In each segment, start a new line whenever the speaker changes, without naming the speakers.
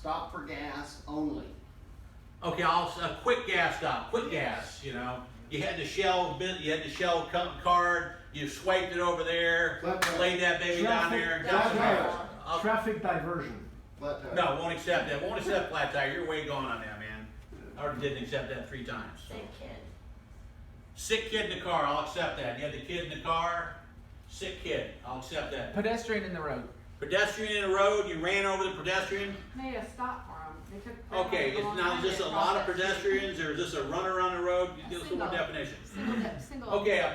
stop for gas only.
Okay, a quick gas stop, quick gas, you know. You had the Shell card, you swiped it over there, laid that baby down there, and got some gas.
Traffic diversion.
No, won't accept that. Won't accept flat tire. You're way gone on that, man. I already didn't accept that 3 times.
Sick kid.
Sick kid in the car, I'll accept that. You had the kid in the car, sick kid, I'll accept that.
Pedestrian in the road.
Pedestrian in the road, you ran over the pedestrian.
Made a stop for him. They took.
Okay, now is this a lot of pedestrians or is this a runner on the road? Give us some more definition.
Single.
Okay, a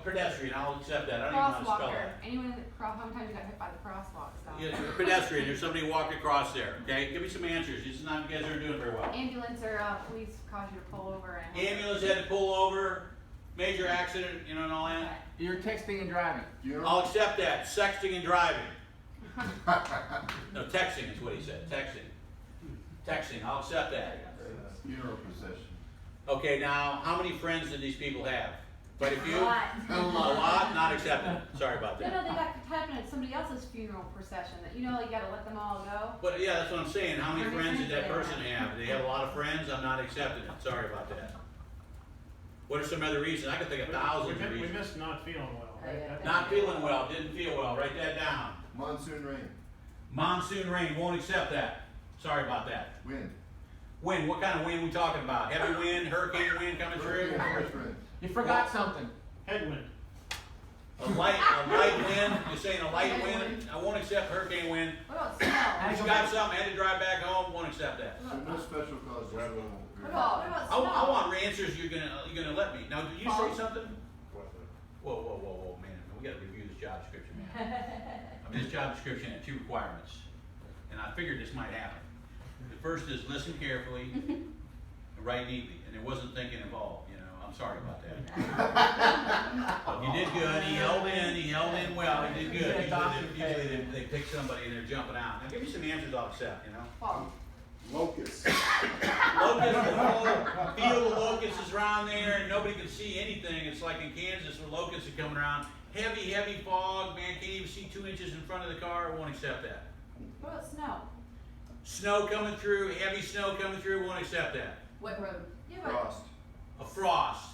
pedestrian, I'll accept that. I don't even know how to spell
Crosswalker.
that.
Anyone that sometimes you got hit by the crosswalk. So.
Yeah, a pedestrian, there's somebody walked across there. Okay, give me some answers. This is not, you guys aren't doing very well.
Ambulance or police cause you to pull over and.
Ambulance had to pull over, major accident, you know, and all that.
You're texting and driving.
I'll accept that. Sexting and driving. No, texting is what he said. Texting, I'll accept that.
Funeral procession.
Okay, now, how many friends did these people have? Quite a few?
A lot.
A lot? Not accepted. Sorry about
No,
that.
they got happening at somebody else's funeral procession. That you gotta let them all go.
But yeah, that's what I'm saying. How many friends did that person have? Did they have a lot of friends? I'm not accepting it. Sorry about that. What are some other reasons? I can think of thousands of
We
reasons.
missed not feeling well. Right?
Not feeling well, didn't feel well. Write that down.
Monsoon rain.
Monsoon rain, won't accept that. Sorry about that.
Wind.
Wind, what kind of wind we talking about? Heavy wind, hurricane wind coming through?
Wind.
You forgot something.
Headwind.
A light wind, you're saying a light wind? I won't accept hurricane wind.
What about snow?
You got something, had to drive back home, won't accept that.
So no special cause.
What about
I
snow?
want answers you're gonna let me. Now, did you say something? Whoa, man, we gotta review this job description, man. I mean, this job description had 2 requirements, and I figured this might happen. The first is listen carefully, and write neatly, and there wasn't thinking involved, you know. I'm sorry about that. But you did good. He held in well. He did good. Usually they pick somebody and they're jumping out. Now give me some answers I'll accept, you know.
Fog.
Locusts.
Locust, the whole field of locusts is around there and nobody can see anything. It's like in Kansas where locusts are coming around. Heavy fog, man, can't even see 2 inches in front of the car. I won't accept that.
What about snow?
Snow coming through, heavy snow coming through, won't accept that.
Wet road. Yeah, but
Frost.
A frost.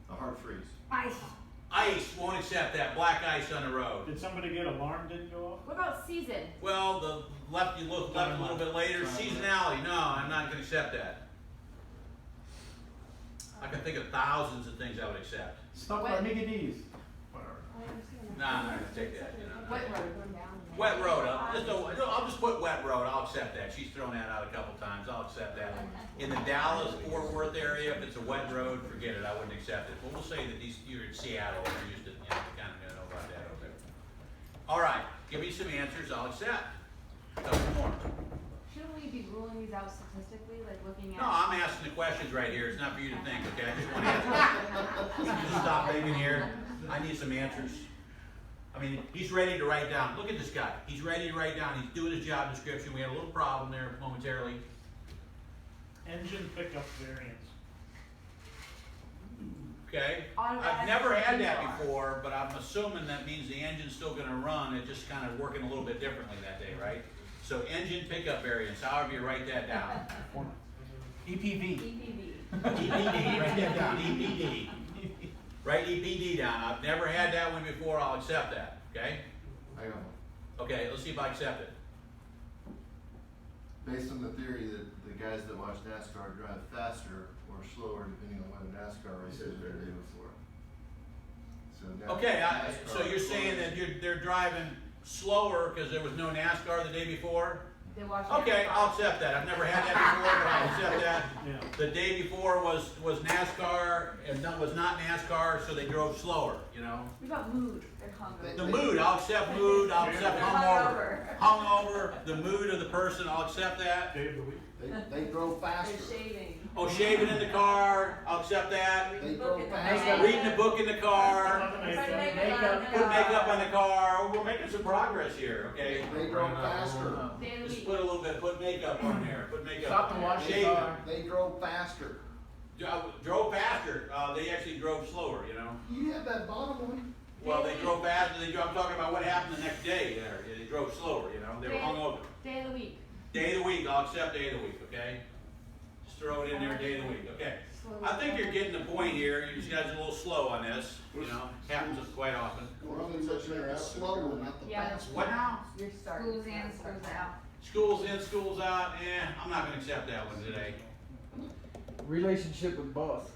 A hard freeze.
ice.
Ice, won't accept that. Black ice on the road.
Did somebody get alarm didn't go off?
What about season?
Well, you look left a little bit later. Seasonality, no, I'm not going to accept that. I can think of thousands of things I would accept.
Stuff
Wet.
like Mickey D's. Whatever.
Nah, I'm not going to take that. You know.
Wet road.
Wet road. I'll just put wet road. I'll accept that. She's thrown that out a couple times. I'll accept that. In the Dallas Fort Worth area, if it's a wet road, forget it. I wouldn't accept it. But we'll say that you're in Seattle and you're used to, kind of know about that over there. All right, give me some answers. I'll accept. Couple more.
Shouldn't we be ruling these out statistically, like looking at?
No, I'm asking the questions right here. It's not for you to think. Okay, I just want answers. You just stop thinking here. I need some answers. I mean, he's ready to write down. Look at this guy. He's ready to write down. He's doing his job description. We had a little problem there momentarily.
Engine pickup variance.
Okay.
Automatic
I've never had that
car.
before, but I'm assuming that means the engine's still going to run. It's just kind of working a little bit differently that day, right? So engine pickup variance, however you write that down.
EPV.
EPV.
EPD, write that down. EPD. Write EPD down. I've never had that one before. I'll accept that. Okay?
I got one.
Okay, let's see if I accept it.
Based on the theory that the guys that watch NASCAR drive faster or slower depending on what a NASCAR race is the day before. So
Okay,
NASCAR
so you're saying that they're driving slower because there was no NASCAR the day before?
They watch
Okay,
NASCAR.
I'll accept that. I've never had that before, but I'll accept that.
Yeah.
The day before was NASCAR and was not NASCAR, so they drove slower, you know?
What about mood? They're hungry.
The mood, I'll accept mood, I'll accept hungover.
Hungover.
Hungover, the mood of the person, I'll accept that.
Day of the week.
They drove faster.
They're shaving.
Oh, shaving in the car, I'll accept that.
They
Book
drove
in the
faster.
bag.
Reading a book in the car,
Makeup.
put makeup on the car. Oh, we're making some progress here, okay?
They drove faster.
Day of the
Just
week.
put a little bit, put makeup on there, put makeup
Stop
on
and
there.
wash the
Shaving.
car.
They drove faster.
Drove faster, they actually drove slower, you know?
You had that bottom one.
Well, they drove faster, I'm talking about what happened the next day there. They drove slower, you know? They were hungover.
Day of the week.
week, I'll accept day of the week, okay? Just throw it in there, day of the week, okay? I think you're getting the point here. You guys are a little slow on this, you know, happens quite often.
We're only looking at the slow one, not the
Yeah.
fast one.
What now?
You're starting.
Schools in, schools out.
Schools in, schools out, I'm not gonna accept that one today.
Relationship with boss.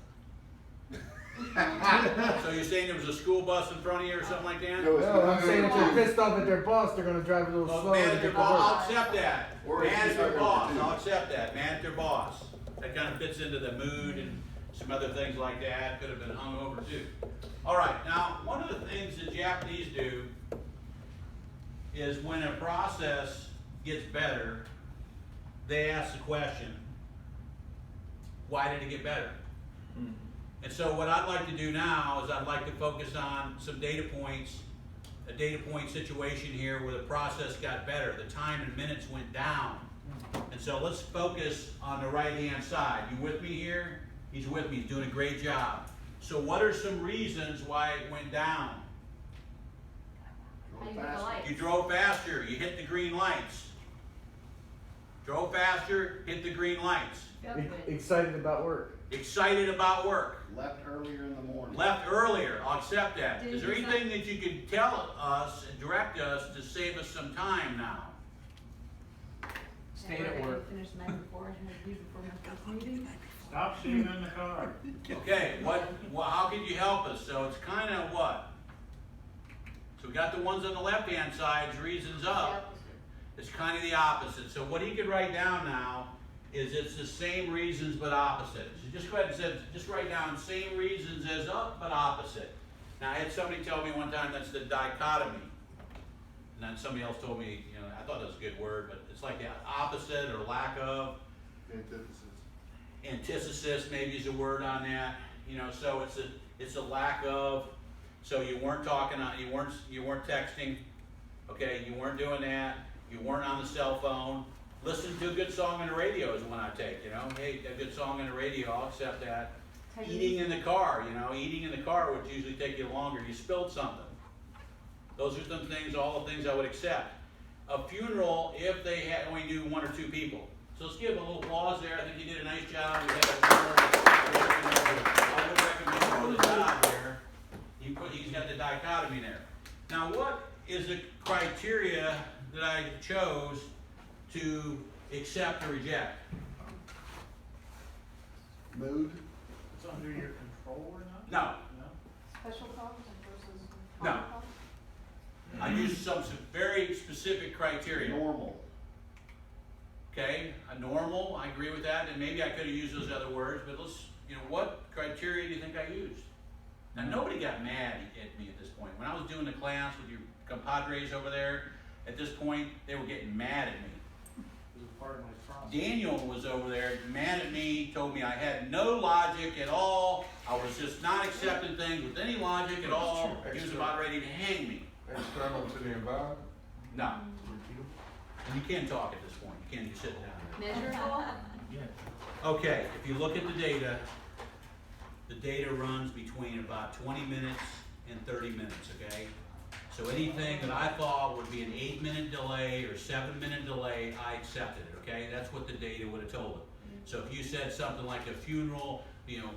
So you're saying there was a school bus in front of you or something like that?
No,
No, I'm saying if they're pissed off at their boss, they're gonna drive a little
Well,
slower to
manager
get to
boss, I'll
work.
accept that.
Or if he's
Manager
not gonna
boss,
do it.
I'll accept that. Manager boss. That kind of fits into the mood and some other things like that. Could have been hung over too. All right, now one of the things the Japanese do is when a process gets better, they ask the question, why did it get better? And so what I'd like to do now is I'd like to focus on some data points, a data point situation here where the process got better. The time and minutes went down. And so let's focus on the right-hand side. You with me here? He's with me. He's doing a great job. So what are some reasons why it went down?
How you get the lights?
You drove faster. You hit the green lights. Drove faster, hit the green lights.
Feel good.
Excited about work.
Excited about work.
Left earlier in the morning.
Left earlier, I'll accept that.
Did
Is there
you
anything that you can tell us and direct us to save us some time now?
Stayed at work.
Finished the night before, I had to do before my first meeting.
Stop shaving in the car.
Okay, how can you help us? So it's kind of what? So we got the ones on the left-hand side, reasons up. It's kind of the opposite. So what he could write down now is it's the same reasons but opposite. So just go ahead and say, just write down same reasons as up but opposite. Now I had somebody tell me one time that's the dichotomy. And then somebody else told me, you know, I thought that was a good word, but it's like the opposite or lack of.
Antithesis.
Antithesis maybe is a word on that. You know, so it's a lack of. So you weren't talking, you weren't texting. Okay, you weren't doing that. You weren't on the cell phone. Listen to a good song on the radio is one I take, you know. Hey, a good song on the radio, I'll accept that. Eating in the car, you know, eating in the car would usually take you longer. You spilled something. Those are some things, all the things I would accept. A funeral, if they had only do one or two people. So let's give a little applause there. I think you did a nice job. We had I would recommend for the job there. He's got the dichotomy there. Now, what is the criteria that I chose to accept or reject?
Mood.
It's under your control or not?
No.
No?
Special calls versus
No.
common calls?
I used some very specific criteria.
Normal.
Okay, a normal, I agree with that, and maybe I could have used those other words, but let's, you know, what criteria do you think I used? Now, nobody got mad at me at this point. When I was doing the class with your compadres over there, at this point, they were getting mad at me.
It was part of my process.
Daniel was over there, mad at me, told me I had no logic at all. I was just not accepting things with any logic at all. He was about ready to hang me.
External to the environment?
No. And you can't talk at this point. You can't just sit down.
Measurable?
Okay, if you look at the data runs between about 20 minutes and 30 minutes, okay? So anything that I thought would be an 8-minute delay or 7-minute delay, I accepted it, okay? That's what the data would have told it. So if you said something like a funeral, you know,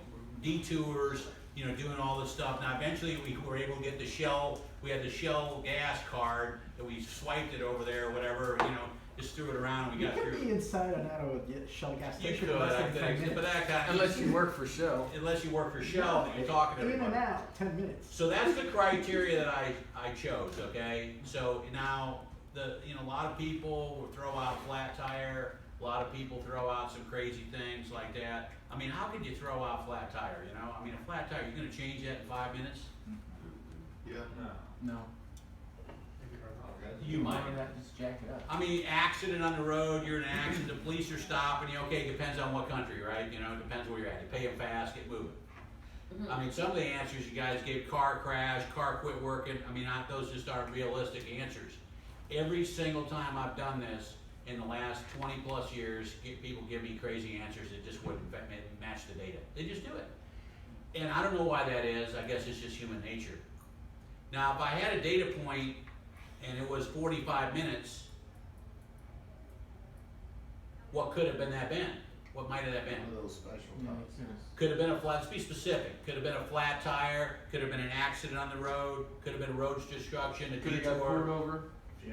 detours, you know, doing all this stuff. Now eventually we were able to get the Shell, we had the Shell gas card that we swiped it over there or whatever, you know, just threw it around and we
You
got
could
through.
be inside an auto Shell gas
You
station
could,
in less
I
than 10
think,
minutes.
but that kind of.
Unless you work for Shell.
Unless you work for Shell, and you're talking to
In
everybody.
and out, 10 minutes.
So that's the criteria that I chose, okay? So now, a lot of people will throw out flat tire, a lot of people throw out some crazy things like that. I mean, how could you throw out flat tire, you know? I mean, a flat tire, you're gonna change that in 5 minutes?
Yeah.
No.
You might.
Why not just jack it up?
I mean, accident on the road, you're in an accident, the police are stopping you, okay, it depends on what country, right? You know, it depends where you're at. You pay them fast, get moving. I mean, some of the answers you guys gave, car crash, car quit working, I mean, those just aren't realistic answers. Every single time I've done this in the last 20 plus years, people give me crazy answers that just wouldn't match the data. They just do it. And I don't know why that is, I guess it's just human nature. Now, if I had a data point and it was 45 minutes, What could have been that been? What might have that been?
One of those special
Yeah,
times.
makes sense.
Could have been a flat, let's be specific. Could have been a flat tire, could have been an accident on the road, could have been road destruction, a
Could have got pulled
detour,
over.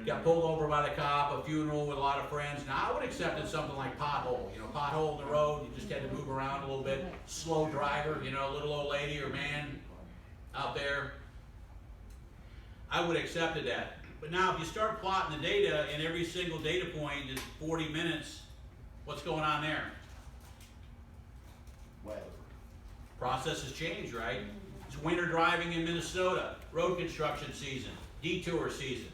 got pulled over by the cop, a funeral with a lot of friends. Now, I would accept it something like pothole, pothole in the road, you just had to move around a little bit. Slow driver, a little old lady or man out there. I would have accepted that. But now, if you start plotting the data and every single data point is 40 minutes, what's going on there?
Weather.
Process has changed, right? It's winter driving in Minnesota, road construction season, detour season.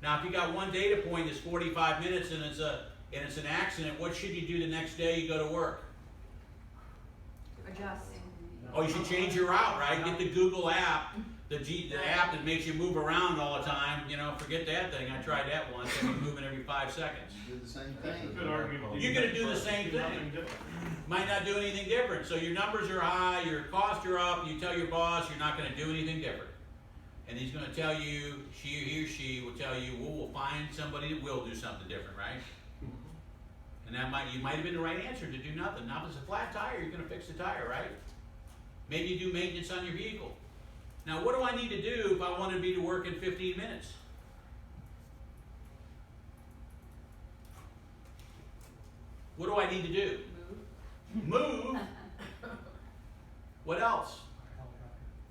Now, if you got one data point that's 45 minutes and it's an accident, what should you do the next day you go to work?
Adjust.
Oh, you should change your route, right? Get the Google app, the app that makes you move around all the time. Forget that thing. I tried that once. I'd be moving every 5 seconds.
You did the same
That's a
thing.
good argument.
You're gonna do the same thing.
Nothing different.
Might not do anything different. So your numbers are high, your costs are up, you tell your boss you're not gonna do anything different. And he's gonna tell you, he or she will tell you, well, we'll find somebody that will do something different, right? And you might have been the right answer to do nothing. Now if it's a flat tire, you're gonna fix the tire, right? Maybe you do maintenance on your vehicle. Now what do I need to do if I want to be to work in 15 minutes? What do I need to do? Move. What else?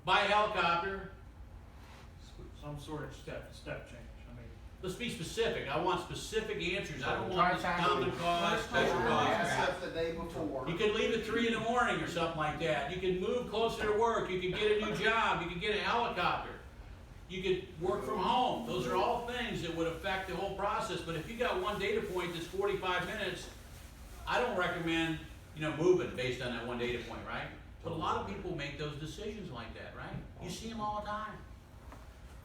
Buy a helicopter.
Some sort of step change,
Let's be specific. I want specific answers. I don't
Try
want this
tackling.
common cause, special cause
Ask
crap.
stuff the day before.
You can leave at 3 in the morning or something like that. You can move closer to work. You can get a new job. You can get a helicopter. You could work from home. Those are all things that would affect the whole process. But if you got one data point that's 45 minutes, I don't recommend, moving based on that one data point, right? But a lot of people make those decisions like that, right? You see them all the time.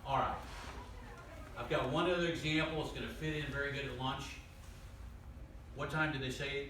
All right. I've got one other example. It's going to fit in very good at lunch. What time did they say